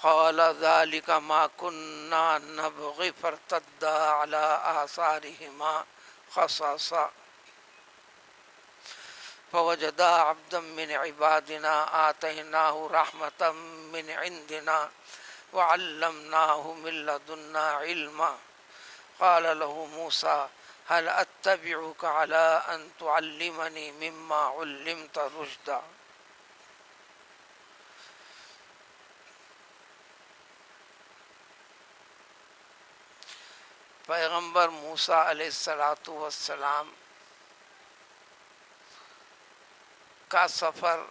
قال ذلك ما كنا نبغي فارتدا على آثارهما قصصا فوجدا عبدا من عبادنا آتيناه رحمة من عندنا وعلمناه من لدنا علما قال له موسى هل أتبعك على أن تعلمني مما علمت رشدا. پیغمبر موسیٰ علیہ السلام کا سفر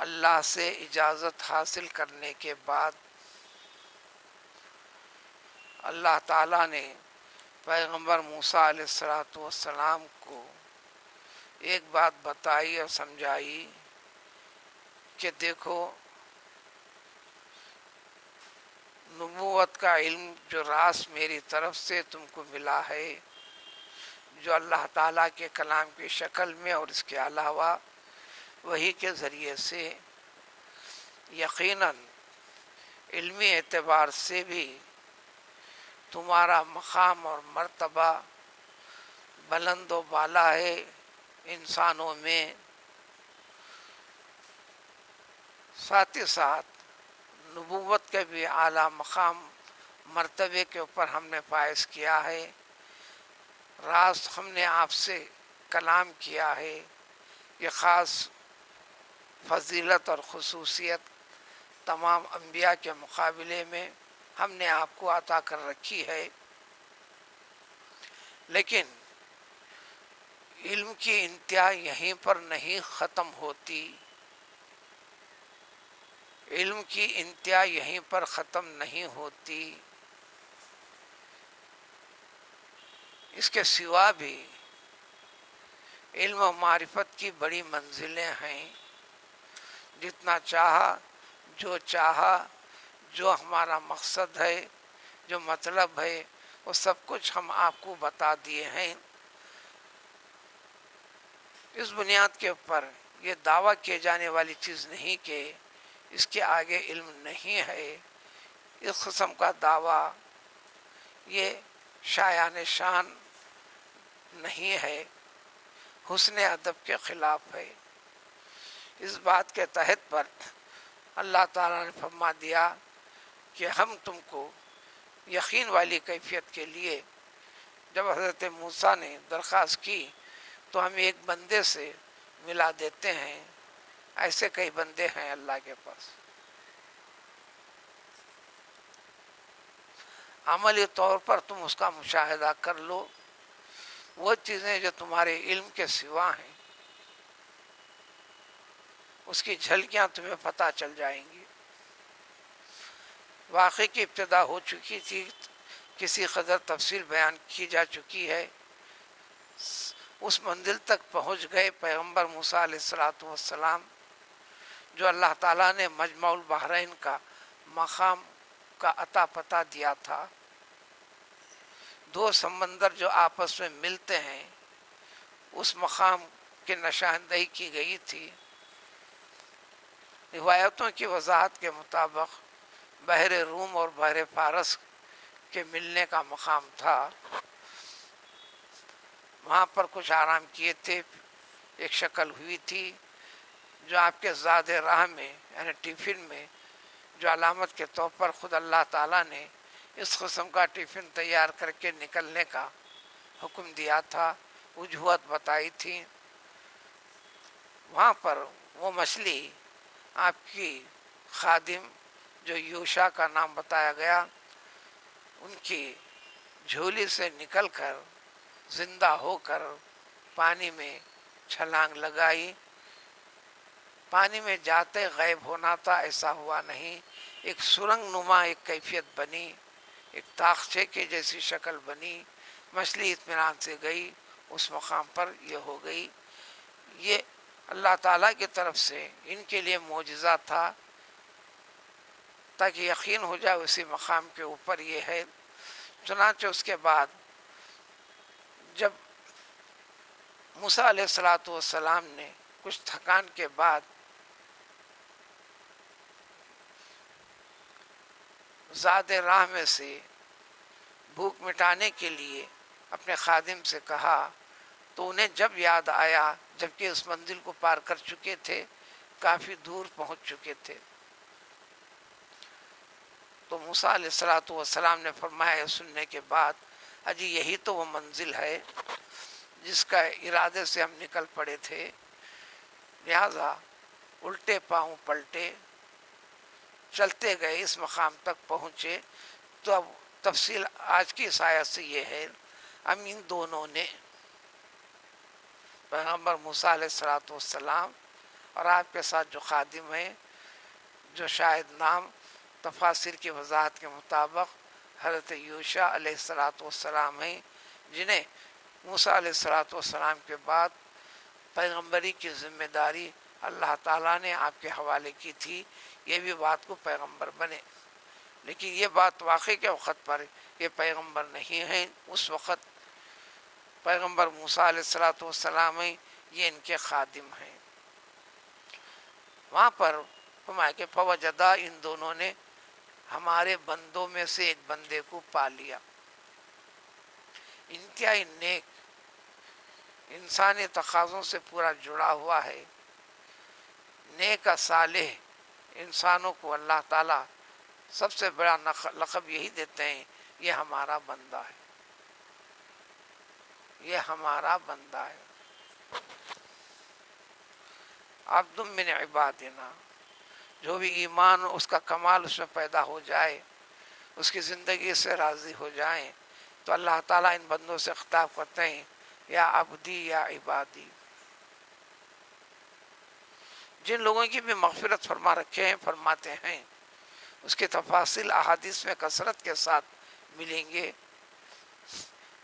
اللہ سے اجازت حاصل کرنے کے بعد اللہ تعالیٰ نے پیغمبر موسیٰ علیہ السلام کو ایک بات بتائی اور سمجھائی کہ دیکھو، نبوت کا علم جو راز میری طرف سے تم کو ملا ہے، جو اللہ تعالیٰ کے کلام کی شکل میں اور اس کے علاوہ وحی کے ذریعے سے، یقیناً علمی اعتبار سے بھی تمہارا مقام اور مرتبہ بلند و بالا ہے انسانوں میں، ساتھ ہی ساتھ نبوت کے بھی اعلیٰ مقام مرتبے کے اوپر ہم نے فائز کیا ہے، راست ہم نے آپ سے کلام کیا ہے، یہ خاص فضیلت اور خصوصیت تمام انبیاء کے مقابلے میں ہم نے آپ کو عطا کر رکھی ہے۔ لیکن علم کی انتہا یہیں پر نہیں ختم ہوتی، علم کی انتہا یہیں پر ختم نہیں ہوتی، اس کے سوا بھی علم و معرفت کی بڑی منزلیں ہیں۔ جتنا چاہا، جو ہمارا مقصد ہے، جو مطلب ہے، وہ سب کچھ ہم آپ کو بتا دیے ہیں۔ اس بنیاد کے اوپر یہ دعویٰ کیے جانے والی چیز نہیں کہ اس کے آگے علم نہیں ہے۔ اس قسم کا دعویٰ یہ شایان شان نہیں ہے، حسن ادب کے خلاف ہے۔ اس بات کے تحت پر اللہ تعالیٰ نے فرما دیا کہ ہم تم کو یقین والی کیفیت کے لیے جب حضرت موسیٰ نے درخواست کی تو ہم ایک بندے سے ملا دیتے ہیں، ایسے کئی بندے ہیں اللہ کے پاس۔ عملی طور پر تم اس کا مشاہدہ کر لو، وہ چیزیں جو تمہارے علم کے سوا ہیں اس کی جھلکیاں تمہیں پتہ چل جائیں گی۔ واقعے کی ابتدا ہو چکی تھی، کسی قدر تفصیل بیان کی جا چکی ہے۔ اس منزل تک پہنچ گئے پیغمبر موسیٰ علیہ السلام، جو اللہ تعالیٰ نے مجمع البحرین کا مقام کا عطا پتہ دیا تھا۔ دو سمندر جو آپس میں ملتے ہیں، اس مقام کی نشاندہی کی گئی تھی۔ روایتوں کی وضاحت کے مطابق بحر روم اور بحر فارس کے ملنے کا مقام تھا۔ وہاں پر کچھ آرام کیے تھے، ایک شکل ہوئی تھی جو آپ کے زاد راہ میں یعنی ٹفن میں جو علامت کے طور پر خود اللہ تعالیٰ نے اس قسم کا ٹفن تیار کر کے نکلنے کا حکم دیا تھا، وجوہات بتائی تھی۔ وہاں پر وہ مچھلی آپ کی خادم جو یوشا کا نام بتایا گیا، ان کی جھولی سے نکل کر زندہ ہو کر پانی میں چھلانگ لگائی۔ پانی میں جاتے غائب ہونا تھا، ایسا ہوا نہیں، ایک سرنگ نما ایک کیفیت بنی، ایک تاخچے کے جیسی شکل بنی، مچھلی اطمینان سے گئی، اس مقام پر یہ ہو گئی۔ یہ اللہ تعالیٰ کی طرف سے ان کے لیے معجزہ تھا تاکہ یقین ہو جائے اسی مقام کے اوپر یہ ہے۔ چنانچہ اس کے بعد جب موسیٰ علیہ السلام نے کچھ تھکان کے بعد زاد راہ میں سے بھوک مٹانے کے لیے اپنے خادم سے کہا تو انہیں جب یاد آیا جبکہ اس منزل کو پار کر چکے تھے، کافی دور پہنچ چکے تھے، تو موسیٰ علیہ السلام نے فرمایا سننے کے بعد، اجی یہی تو وہ منزل ہے جس کا ارادے سے ہم نکل پڑے تھے، لہذا الٹے پاؤں پلٹے چلتے گئے اس مقام تک پہنچے۔ تو اب تفصیل آج کی اس آیت سے یہ ہے، ہم ان دونوں نے پیغمبر موسیٰ علیہ السلام اور آپ کے ساتھ جو خادم ہیں، جو شاید نام تفاسیر کی وضاحت کے مطابق حضرت یوشع علیہ السلام ہیں، جنہیں موسیٰ علیہ السلام کے بعد پیغمبری کی ذمہ داری اللہ تعالیٰ نے آپ کے حوالے کی تھی، یہ بھی بات کو پیغمبر بنے، لیکن یہ بات واقعی کے وقت پر یہ پیغمبر نہیں ہیں، اس وقت پیغمبر موسیٰ علیہ السلام ہیں، یہ ان کے خادم ہیں۔ وہاں پر فرمایا کہ فوجدا، ان دونوں نے ہمارے بندوں میں سے ایک بندے کو پا لیا، انتہائی نیک، انسانی تقاضوں سے پورا جڑا ہوا ہے، نیک صالح انسانوں کو اللہ تعالیٰ سب سے بڑا لقب یہی دیتے ہیں، یہ ہمارا بندہ ہے، یہ ہمارا بندہ ہے، عبد من عبادنا، جو بھی ایمان اس کا کمال اس میں پیدا ہو جائے، اس کی زندگی سے راضی ہو جائیں، تو اللہ تعالیٰ ان بندوں سے خطاب کرتے ہیں، یا عبدی یا عبادی۔ جن لوگوں کی بھی مغفرت فرما رکھے ہیں، فرماتے ہیں، اس کے تفاصیل احادیث میں کثرت کے ساتھ ملیں گے۔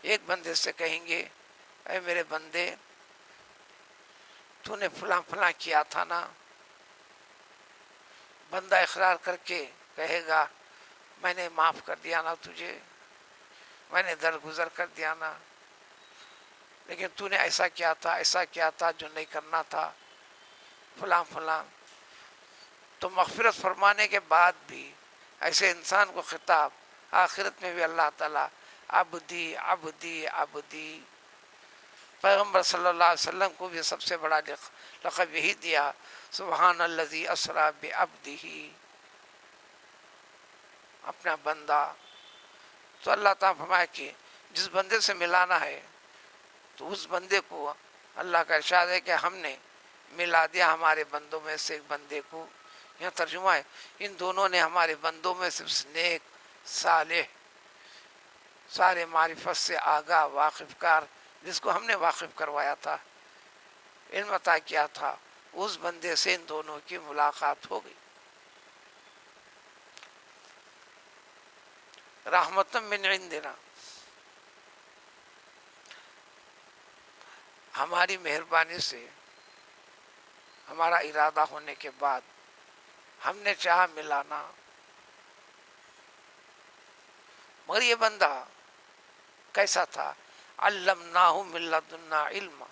ایک بندے سے کہیں گے، اے میرے بندے، تو نے فلاں فلاں کیا تھا نا، بندہ اقرار کر کے کہے گا، میں نے معاف کر دیا نا تجھے، میں نے درگزر کر دیا نا، لیکن تو نے ایسا کیا تھا، ایسا کیا تھا جو نہیں کرنا تھا، فلاں فلاں۔ تو مغفرت فرمانے کے بعد بھی ایسے انسان کو خطاب آخرت میں بھی اللہ تعالیٰ عبدی عبدی عبدی۔ پیغمبر صلی اللہ علیہ وسلم کو بھی سب سے بڑا لقب یہی دیا، سبحان الذی اسریٰ بعبدہ، اپنا بندہ۔ تو اللہ تعالیٰ فرمایا کہ جس بندے سے ملانا ہے تو اس بندے کو، اللہ کا ارشاد ہے کہ ہم نے ملا دیا ہمارے بندوں میں سے ایک بندے کو۔ یہاں ترجمہ ہے، ان دونوں نے ہمارے بندوں میں سے نیک صالح، سارے معرفت سے آگاہ واقف کار، جس کو ہم نے واقف کروایا تھا، علم عطا کیا تھا، اس بندے سے ان دونوں کی ملاقات ہو گئی۔ رحمت من عندنا، ہماری مہربانی سے، ہمارا ارادہ ہونے کے بعد ہم نے چاہا ملانا، مگر یہ بندہ کیسا تھا؟ علمناہ من لدنا علما،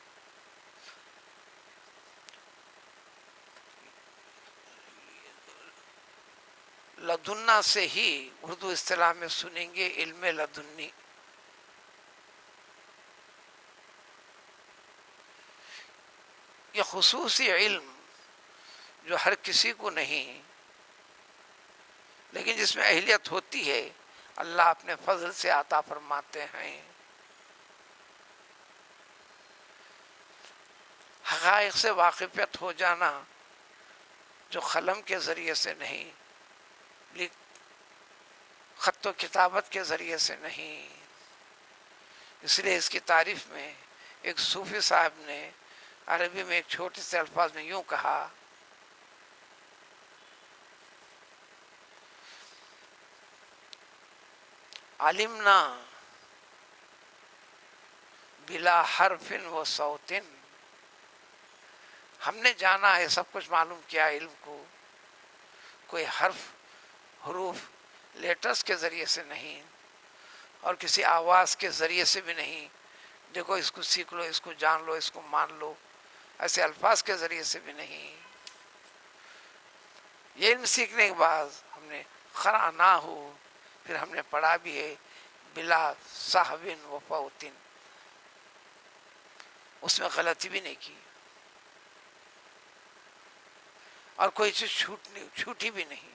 لدنا سے ہی اردو اصطلاح میں سنیں گے علم لدنی، یہ خصوصی علم جو ہر کسی کو نہیں، لیکن جس میں اہلیت ہوتی ہے، اللہ اپنے فضل سے عطا فرماتے ہیں۔ حقائق سے واقفیت ہو جانا جو قلم کے ذریعے سے نہیں، خط و کتابت کے ذریعے سے نہیں۔ اس لیے اس کی تعریف میں ایک صوفی صاحب نے عربی میں ایک چھوٹے سے الفاظ میں یوں کہا، علمنا بلا حرف و صوت، ہم نے جانا ہے، سب کچھ معلوم کیا علم کو، کوئی حرف، حروف، لیٹرز کے ذریعے سے نہیں، اور کسی آواز کے ذریعے سے بھی نہیں، دیکھو اس کو سیکھ لو، اس کو جان لو، اس کو مان لو، ایسے الفاظ کے ذریعے سے بھی نہیں۔ یہ علم سیکھنے کے بعد ہم نے قرأناہ پھر ہم نے پڑھا بھی ہے بلا صاحبن و فوتن، اس میں غلطی بھی نہیں کی اور کوئی چیز چھوٹی بھی نہیں.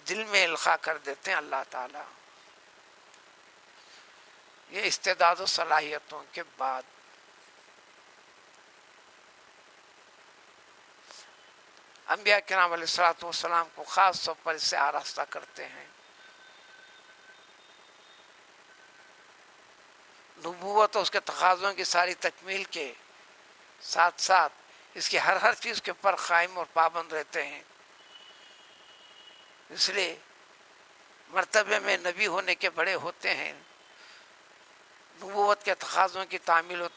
دل میں القاء کر دیتے ہیں اللہ تعالی. یہ استعداد و صلاحیتوں کے بعد انبیاء کرام علیہ الصلوۃ والسلام کو خاص طور پر اس سے آراستہ کرتے ہیں. نبوت اور اس کے تقاضوں کی ساری تکمیل کے ساتھ ساتھ اس کی ہر چیز کے اوپر قائم اور پابند رہتے ہیں. اس لیے مرتبے میں نبی ہونے کے بڑے ہوتے ہیں. نبوت کے تقاضوں کی تعمیل و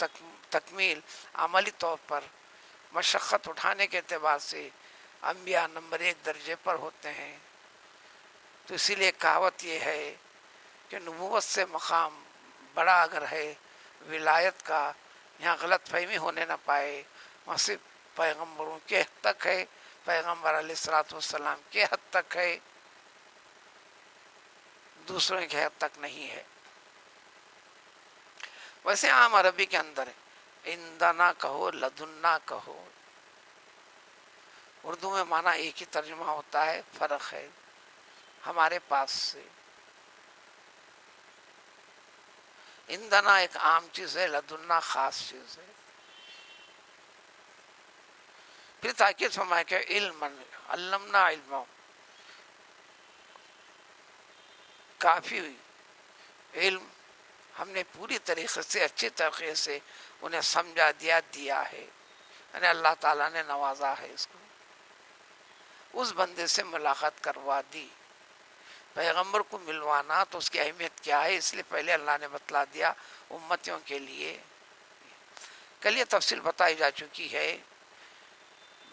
تکمیل عملی طور پر مشقت اٹھانے کے اعتبار سے انبیاء نمبر 1 درجے پر ہوتے ہیں. تو اسی لیے کہاوت یہ ہے کہ نبوت سے مقام بڑا اگر ہے ولایت کا، یہاں غلط فہمی ہونے نہ پائے. وہاں صرف پیغمبروں کے حد تک ہے، پیغمبر علیہ الصلوۃ والسلام کے حد تک ہے، دوسروں کے حد تک نہیں ہے. ویسے عام عربی کے اندر عندنا کہو لدنا کہو، اردو میں معنی ایک ہی ترجمہ ہوتا ہے، فرق ہے ہمارے پاس سے. عندنا ایک عام چیز ہے، لدنا خاص چیز ہے. پھر تاکید فرمایا کہ علم علمنا علم، کافی علم ہم نے پوری طریقے سے اچھی طریقے سے انہیں سمجھا دیا ہے، یعنی اللہ تعالیٰ نے نوازا ہے اس کو. اس بندے سے ملاقات کروا دی. پیغمبر کو ملوانا تو اس کی اہمیت کیا ہے، اس لیے پہلے اللہ نے بتلا دیا امتیوں کے لیے. کل یہ تفصیل بتائی جا چکی ہے.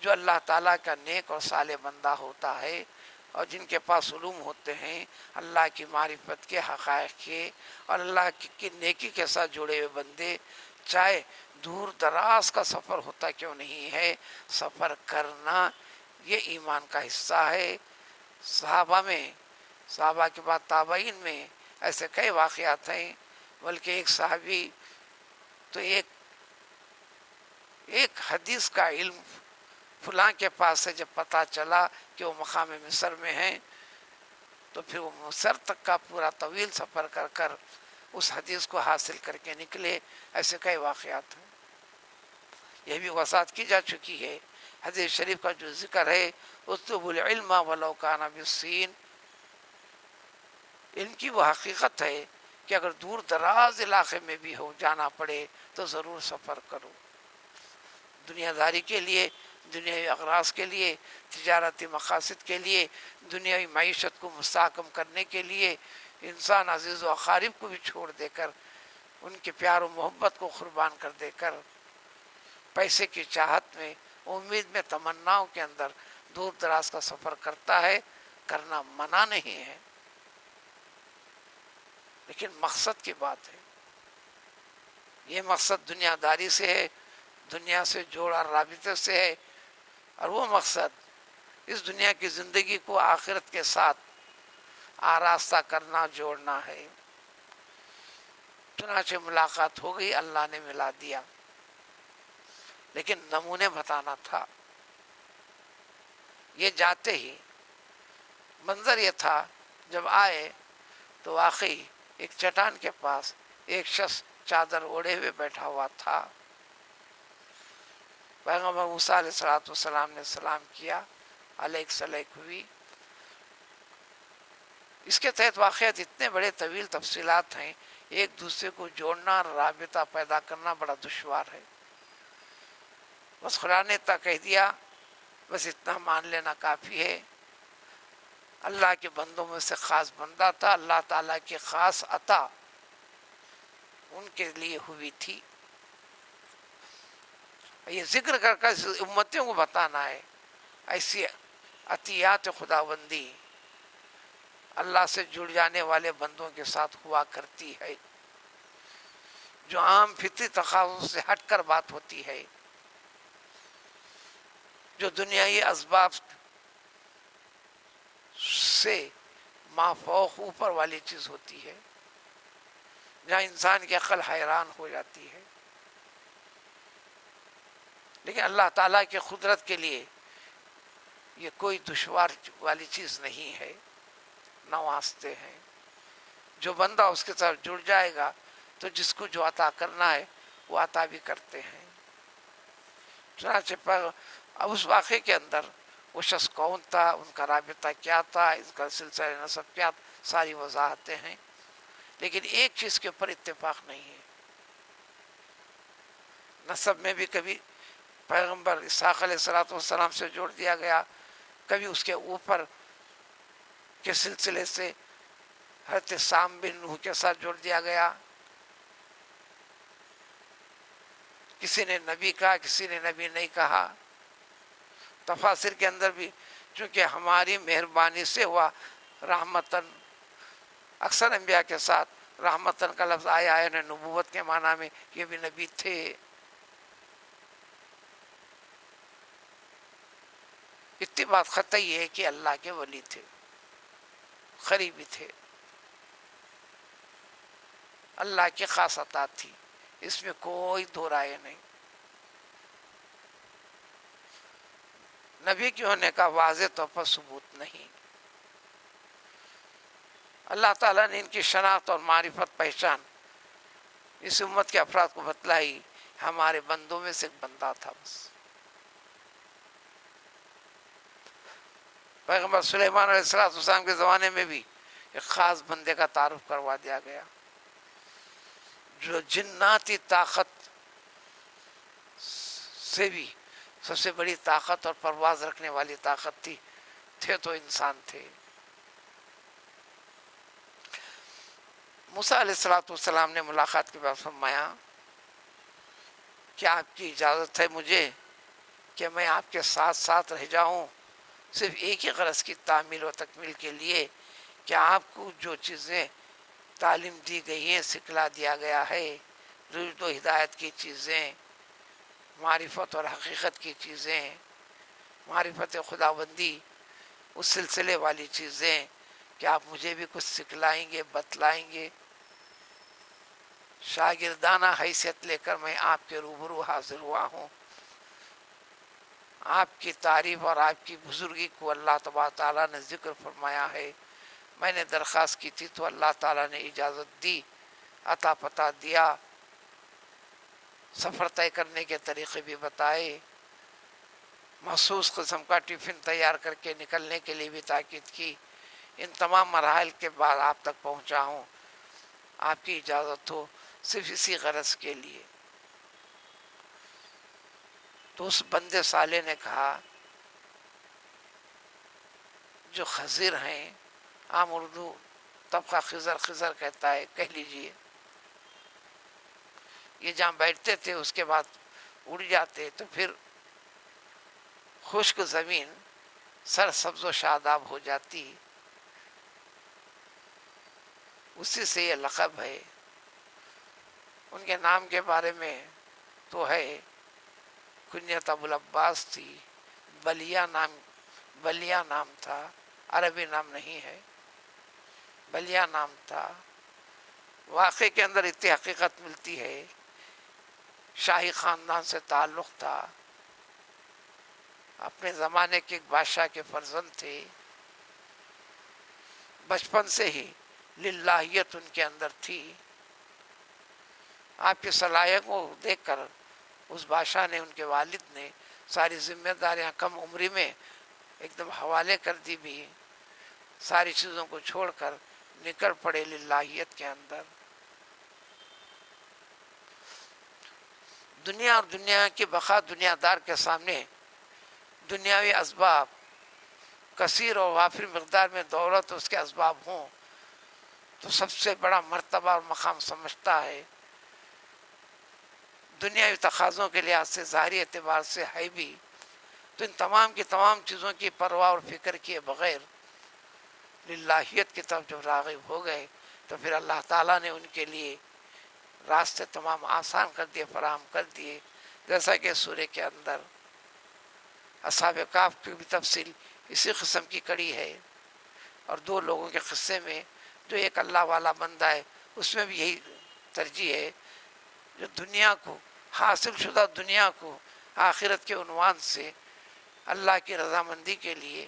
جو اللہ تعالیٰ کا نیک اور صالح بندہ ہوتا ہے اور جن کے پاس علوم ہوتے ہیں اللہ کی معرفت کے، حقائق کے اور اللہ کی نیکی کے ساتھ جڑے ہوئے بندے، چاہے دور دراز کا سفر ہوتا کیوں نہیں ہے، سفر کرنا یہ ایمان کا حصہ ہے. صحابہ کے بعد تابعین میں ایسے کئی واقعات ہیں، بلکہ ایک صحابی تو ایک حدیث کا علم فلاں کے پاس سے جب پتہ چلا کہ وہ مقام مصر میں ہیں تو پھر وہ مصر تک کا پورا طویل سفر کر اس حدیث کو حاصل کر کے نکلے. ایسے کئی واقعات ہیں. یہ بھی وضاحت کی جا چکی ہے. حدیث شریف کا جو ذکر ہے اطلبوا العلم ولو کان بالصین، ان کی وہ حقیقت ہے کہ اگر دور دراز علاقے میں بھی ہو جانا پڑے تو ضرور سفر کرو. دنیا داری کے لیے، دنیاوی اغراض کے لیے، تجارتی مقاصد کے لیے، دنیاوی معیشت کو مستحکم کرنے کے لیے انسان عزیز و اقارب کو بھی چھوڑ دے کر، ان کے پیار و محبت کو قربان کر دے کر، پیسے کی چاہت میں، امید میں، تمناؤں کے اندر دور دراز کا سفر کرتا ہے. کرنا منع نہیں ہے، لیکن مقصد کی بات ہے. یہ مقصد دنیا داری سے ہے، دنیا سے جوڑا رابطے سے ہے، اور وہ مقصد اس دنیا کی زندگی کو آخرت کے ساتھ آراستہ کرنا، جوڑنا ہے. چنانچہ ملاقات ہو گئی، اللہ نے ملا دیا، لیکن نمونے بتانا تھا. یہ جاتے ہی منظر یہ تھا، جب آئے تو واقعی ایک چٹان کے پاس ایک شخص چادر اوڑھے ہوئے بیٹھا ہوا تھا. پیغمبر موسیٰ علیہ السلام نے سلام کیا، علیک سلیک ہوئی. اس کے تحت واقعات اتنے بڑے طویل تفصیلات ہیں، ایک دوسرے کو جوڑنا، رابطہ پیدا کرنا بڑا دشوار ہے. بس خدا نے اتنا کہہ دیا، بس اتنا مان لینا کافی ہے. اللہ کے بندوں میں سے خاص بندہ تھا، اللہ تعالیٰ کی خاص عطا ان کے لیے ہوئی تھی. یہ ذکر کر کر امتیوں کو بتانا ہے ایسی عطیات خداوندی اللہ سے جڑ جانے والے بندوں کے ساتھ ہوا کرتی ہے، جو عام فطری تقاضوں سے ہٹ کر بات ہوتی ہے، جو دنیائی اسباب سے مافوق اوپر والی چیز ہوتی ہے، جہاں انسان کی عقل حیران ہو جاتی ہے، لیکن اللہ تعالیٰ کی قدرت کے لیے یہ کوئی دشوار والی چیز نہیں ہے، نوازتے ہیں۔ جو بندہ اس کے ساتھ جڑ جائے گا تو جس کو جو عطا کرنا ہے وہ عطا بھی کرتے ہیں۔ چنانچہ اب اس واقعے کے اندر وہ شخص کون تھا، ان کا رابطہ کیا تھا، اس کا سلسلہ نسب کیا، ساری وضاحتیں ہیں، لیکن ایک چیز کے اوپر اتفاق نہیں ہے۔ نسب میں بھی کبھی پیغمبر اسحاق علیہ السلام سے جوڑ دیا گیا، کبھی اس کے اوپر کے سلسلے سے حضرت سام بن نوح کے ساتھ جوڑ دیا گیا، کسی نے نبی کہا، کسی نے نبی نہیں کہا۔ تفاسیر کے اندر بھی چونکہ ہماری مہربانی سے ہوا رحمتاً، اکثر انبیاء کے ساتھ رحمتاً کا لفظ آیا ہے، نبوت کے معنی میں یہ بھی نبی تھے۔ اتنی بات قطعی ہے کہ اللہ کے ولی تھے، قریبی تھے، اللہ کی خاص عطا تھی، اس میں کوئی دو رائے نہیں۔ نبی کے ہونے کا واضح طور پر ثبوت نہیں۔ اللہ تعالیٰ نے ان کی شناخت اور معرفت پہچان اس امت کے افراد کو بتلائی، ہمارے بندوں میں سے ایک بندہ تھا بس۔ پیغمبر سلیمان علیہ السلام کے زمانے میں بھی ایک خاص بندے کا تعارف کروا دیا گیا، جو جناتی طاقت سے بھی سب سے بڑی طاقت اور پرواز رکھنے والی طاقت تھے تو انسان تھے۔ موسیٰ علیہ السلام نے ملاقات کے بعد فرمایا کہ آپ کی اجازت ہے مجھے کہ میں آپ کے ساتھ ساتھ رہ جاؤں، صرف ایک ہی غرض کی تعمیل و تکمیل کے لیے کہ آپ کو جو چیزیں تعلیم دی گئی ہیں، سکھلا دیا گیا ہے، رشد و ہدایت کی چیزیں، معرفت اور حقیقت کی چیزیں، معرفت خداوندی اس سلسلے والی چیزیں، کہ آپ مجھے بھی کچھ سکھلائیں گے، بتلائیں گے۔ شاگردانہ حیثیت لے کر میں آپ کے روبرو حاضر ہوا ہوں۔ آپ کی تعریف اور آپ کی بزرگی کو اللہ تبارک تعالیٰ نے ذکر فرمایا ہے۔ میں نے درخواست کی تھی تو اللہ تعالیٰ نے اجازت دی، عطا پتہ دیا، سفر طے کرنے کے طریقے بھی بتائے، مخصوص قسم کا ٹفن تیار کر کے نکلنے کے لیے بھی تاکید کی۔ ان تمام مراحل کے بعد آپ تک پہنچا ہوں، آپ کی اجازت ہو صرف اسی غرض کے لیے۔ تو اس بندے صالح نے کہا، جو خضر ہیں، عام اردو طبقہ خضر کہتا ہے، کہہ لیجئے، یہ جہاں بیٹھتے تھے اس کے بعد اڑ جاتے تو پھر خشک زمین سر سبز و شاداب ہو جاتی، اسی سے یہ لقب ہے۔ ان کے نام کے بارے میں تو ہے، کنیت ابو العباس تھی، بلیا نام تھا، عربی نام نہیں ہے، بلیا نام تھا۔ واقعے کے اندر اتنی حقیقت ملتی ہے، شاہی خاندان سے تعلق تھا، اپنے زمانے کے ایک بادشاہ کے فرزند تھے، بچپن سے ہی للہیت ان کے اندر تھی۔ آپ کی صلاحیت کو دیکھ کر اس بادشاہ نے، ان کے والد نے ساری ذمہ داریاں کم عمری میں ایک دم حوالے کر دی، بھی ساری چیزوں کو چھوڑ کر نکل پڑے للہیت کے اندر۔ دنیا اور دنیا کی بقا، دنیا دار کے سامنے دنیاوی اسباب کثیر اور وافر مقدار میں دولت اس کے اسباب ہوں تو سب سے بڑا مرتبہ اور مقام سمجھتا ہے۔ دنیاوی تقاضوں کے لحاظ سے، ظاہری اعتبار سے ہے بھی، تو ان تمام کی تمام چیزوں کی پرواہ اور فکر کیے بغیر للہیت کی طرف جب راغب ہو گئے تو پھر اللہ تعالیٰ نے ان کے لیے راستے تمام آسان کر دیے، فراہم کر دیے۔ جیسا کہ سورہ کے اندر اصحاب کہف کی بھی تفصیل اسی قسم کی کڑی ہے۔ اور 2 لوگوں کے قصے میں جو ایک اللہ والا بندہ ہے اس میں بھی یہی ترجیح ہے، جو دنیا کو حاصل شدہ دنیا کو آخرت کے عنوان سے اللہ کی رضامندی کے لیے،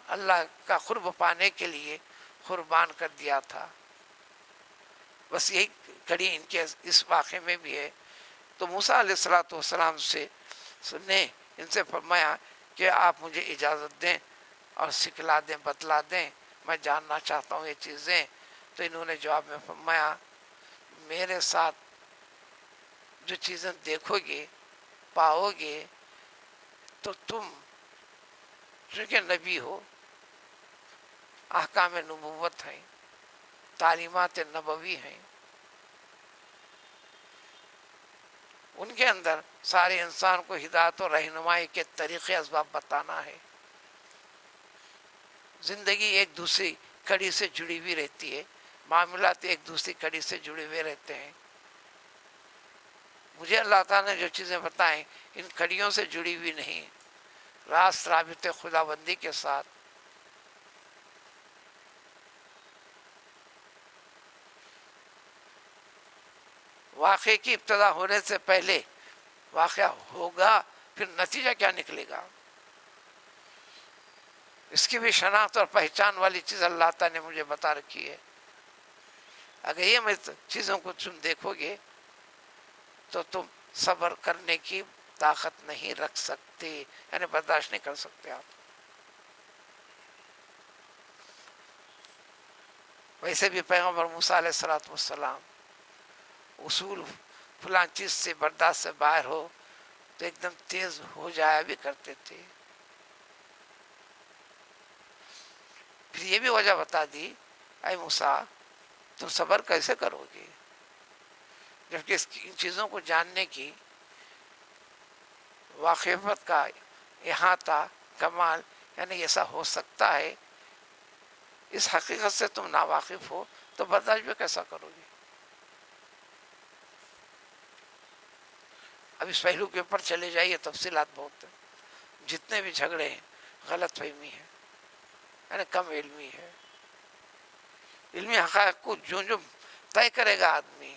اللہ کا قرب پانے کے لیے قربان کر دیا تھا۔ بس یہی کڑی ان کے اس واقعے میں بھی ہے۔ تو موسیٰ علیہ السلام سے نے ان سے فرمایا کہ آپ مجھے اجازت دیں اور سکھلا دیں، بتلا دیں، میں جاننا چاہتا ہوں یہ چیزیں۔ تو انہوں نے جواب میں فرمایا میرے ساتھ جو چیزیں دیکھو گے پاؤ گے تو تم چونکہ نبی ہو، احکام نبوت ہیں، تعلیمات نبوی ہیں، ان کے اندر سارے انسان کو ہدایت و رہنمائی کے طریقے اسباب بتانا ہے۔ زندگی ایک دوسری کڑی سے جڑی ہوئی رہتی ہے، معاملات ایک دوسری کڑی سے جڑے ہوئے رہتے ہیں۔ مجھے اللہ تعالیٰ نے جو چیزیں بتائیں ان کڑیوں سے جڑی ہوئی نہیں، راست رابطے خدا بندی کے ساتھ۔ واقعے کی ابتدا ہونے سے پہلے واقعہ ہوگا، پھر نتیجہ کیا نکلے گا، اس کی بھی شناخت اور پہچان والی چیز اللہ تعالیٰ نے مجھے بتا رکھی ہے۔ اگر یہ میں چیزوں کو تم دیکھو گے تو تم صبر کرنے کی طاقت نہیں رکھ سکتے، یعنی برداشت نہیں کر سکتے آپ۔ ویسے بھی پیغمبر موسیٰ علیہ السلام اصول فلاں چیز سے برداشت سے باہر ہو تو ایک دم تیز ہو جایا بھی کرتے تھے۔ پھر یہ بھی وجہ بتا دی اے موسیٰ تم صبر کیسے کرو گے جبکہ ان چیزوں کو جاننے کی واقفیت کا احاطہ کمال، یعنی ایسا ہو سکتا ہے، اس حقیقت سے تم ناواقف ہو تو برداشت بھی کیسا کرو گے۔ اب اس پہلو کے اوپر چلے جائیے، تفصیلات بہت ہیں، جتنے بھی جھگڑے ہیں غلط فہمی ہے، یعنی کم علمی ہے۔ علمی حقائق کو جو طے کرے گا آدمی،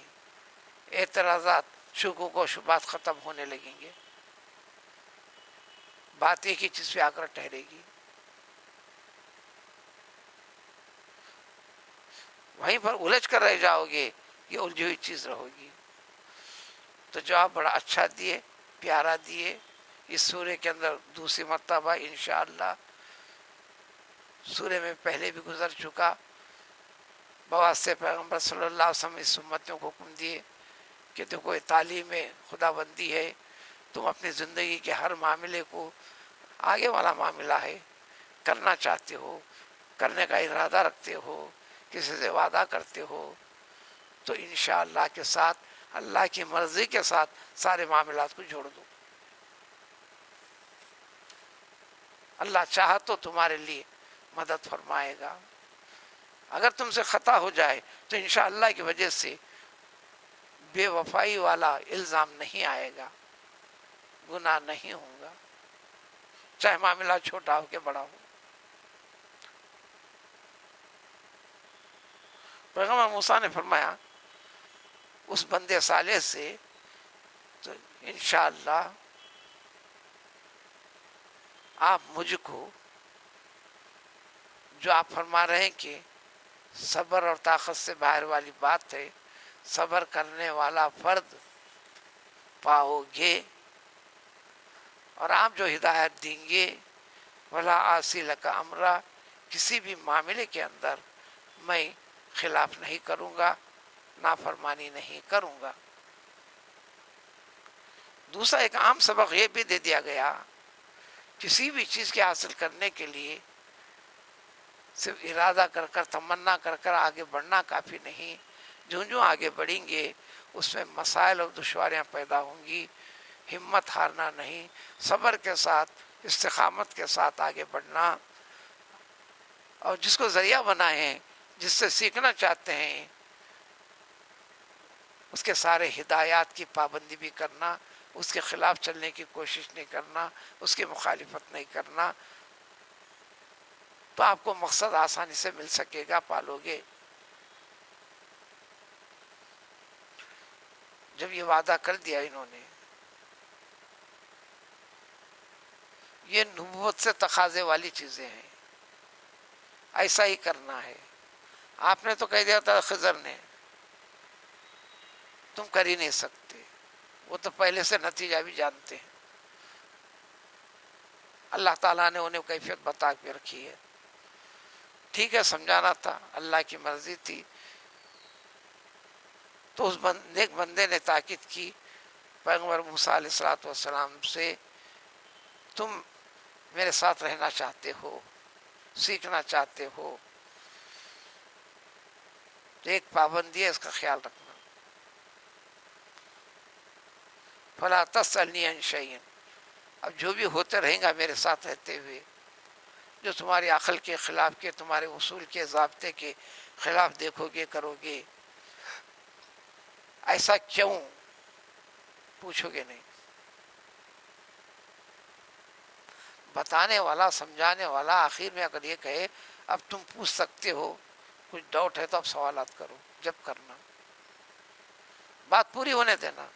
اعتراضات شکوک و شبہات ختم ہونے لگیں گے، بات ایک ہی چیز پہ آ کر ٹھہرے گی۔ وہیں پر الجھ کر رہ جاؤ گے، یہ الجھی ہوئی چیز رہو گی۔ تو جواب بڑا اچھا دیے، پیارا دیے۔ اس سورے کے اندر دوسری مرتبہ انشاءاللہ، سورے میں پہلے بھی گزر چکا، بواسطے پیغمبر صلی اللہ علیہ وسلم اس امتوں کو حکم دیے کہ دیکھو یہ تعلیم خدا بندی ہے، تم اپنی زندگی کے ہر معاملے کو، آگے والا معاملہ ہے، کرنا چاہتے ہو، کرنے کا ارادہ رکھتے ہو، کسی سے وعدہ کرتے ہو تو انشاءاللہ کے ساتھ، اللہ کی مرضی کے ساتھ سارے معاملات کو جوڑ دو۔ اللہ چاہا تو تمہارے لیے مدد فرمائے گا۔ اگر تم سے خطا ہو جائے تو انشاءاللہ کی وجہ سے بے وفائی والا الزام نہیں آئے گا، گناہ نہیں ہوگا، چاہے معاملہ چھوٹا ہو کہ بڑا ہو۔ پیغمبر موسیٰ نے فرمایا اس بندے صالح سے تو انشاءاللہ آپ مجھ کو جو آپ فرما رہے ہیں کہ صبر اور طاقت سے باہر والی بات ہے، صبر کرنے والا فرد پاؤ گے، اور آپ جو ہدایت دیں گے وَلَا عَاصِي لَكَ أَمْرًا، کسی بھی معاملے کے اندر میں خلاف نہیں کروں گا، نافرمانی نہیں کروں گا۔ دوسرا ایک عام سبق یہ بھی دے دیا گیا، کسی بھی چیز کے حاصل کرنے کے لیے صرف ارادہ کر کر، تمنا کر کر آگے بڑھنا کافی نہیں، جو آگے بڑھیں گے اس میں مسائل اور دشواریاں پیدا ہوں گی، ہمت ہارنا نہیں، صبر کے ساتھ، استقامت کے ساتھ آگے بڑھنا، اور جس کو ذریعہ بنائے ہیں، جس سے سیکھنا چاہتے ہیں، اس کے سارے ہدایات کی پابندی بھی کرنا، اس کے خلاف چلنے کی کوشش نہیں کرنا، اس کی مخالفت نہیں کرنا، تو آپ کو مقصد آسانی سے مل سکے گا، پالو گے۔ جب یہ وعدہ کر دیا انہوں نے، یہ نبوت سے تقاضے والی چیزیں ہیں، ایسا ہی کرنا ہے۔ آپ نے تو کہہ دیا تھا خضر نے تم کر ہی نہیں سکتے، وہ تو پہلے سے نتیجہ بھی جانتے ہیں۔ اللہ تعالیٰ نے انہیں کیفیت بتا کے رکھی ہے۔ ٹھیک ہے، سمجھانا تھا، اللہ کی مرضی تھی۔ تو اس نیک بندے نے تاکید کی پیغمبر موسیٰ علیہ السلام سے، تم میرے ساتھ رہنا چاہتے ہو، سیکھنا چاہتے ہو، تو ایک پابندی ہے، اس کا خیال رکھنا۔ فَلَا تَسْأَلْنِي عَنْ شَيْءٍ، اب جو بھی ہوتے رہیں گا میرے ساتھ رہتے ہوئے، جو تمہاری عقل کے خلاف کے، تمہارے اصول کے، ضابطے کے خلاف دیکھو گے، کرو گے، ایسا کیوں پوچھو گے نہیں۔ بتانے والا، سمجھانے والا آخر میں اگر یہ کہے اب تم پوچھ سکتے ہو، کچھ ڈاؤٹ ہے تو اب سوالات کرو، جب کرنا، بات پوری ہونے دینا۔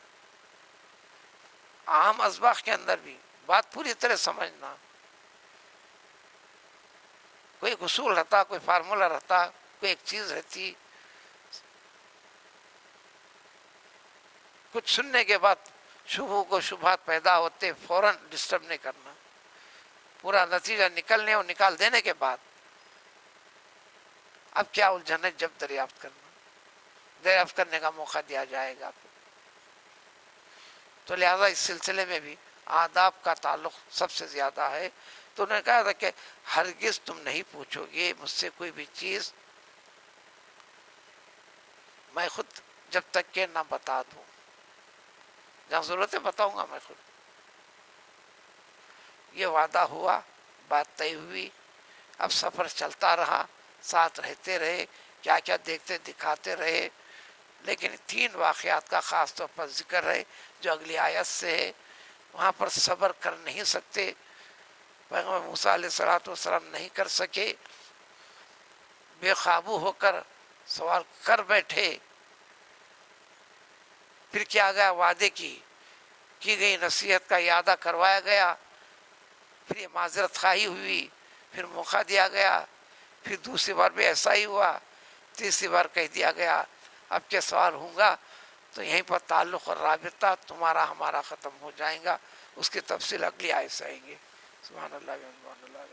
عام اسباق کے اندر بھی بات پوری طرح سمجھنا، کوئی اصول رہتا، کوئی فارمولہ رہتا، کوئی ایک چیز رہتی، کچھ سننے کے بعد شبہات پیدا ہوتے، فوراً ڈسٹرب نہیں کرنا، پورا نتیجہ نکلنے اور نکال دینے کے بعد اب کیا الجھن ہے، جب دریافت کرنے کا موقع دیا جائے گا۔ تو لہذا اس سلسلے میں بھی آداب کا تعلق سب سے زیادہ ہے۔ تو انہوں نے کہا تھا کہ ہرگز تم نہیں پوچھو گے مجھ سے کوئی بھی چیز میں خود جب تک کہ نہ بتا دوں، جہاں ضرورت ہے بتاؤں گا میں خود۔ یہ وعدہ ہوا، بات طے ہوئی، اب سفر چلتا رہا، ساتھ رہتے رہے، کیا کیا دیکھتے دکھاتے رہے، لیکن 3 واقعات کا خاص طور پر ذکر ہے جو اگلی آیت سے ہے۔ وہاں پر صبر کر نہیں سکتے، پیغمبر موسیٰ علیہ السلام نہیں کر سکے، بے قابو ہو کر سوال کر بیٹھے۔ پھر کیا گیا، وعدے کی گئی نصیحت کا اعادہ کروایا گیا، پھر یہ معذرت خواہی ہوئی، پھر موقع دیا گیا، پھر دوسری بار بھی ایسا ہی ہوا، تیسری بار کہہ دیا گیا اب کے سوال ہوں گا تو یہیں پر تعلق اور رابطہ تمہارا ہمارا ختم ہو جائے گا۔ اس کی تفصیل اگلی آیت سے آئیں گے۔ سبحان اللہ۔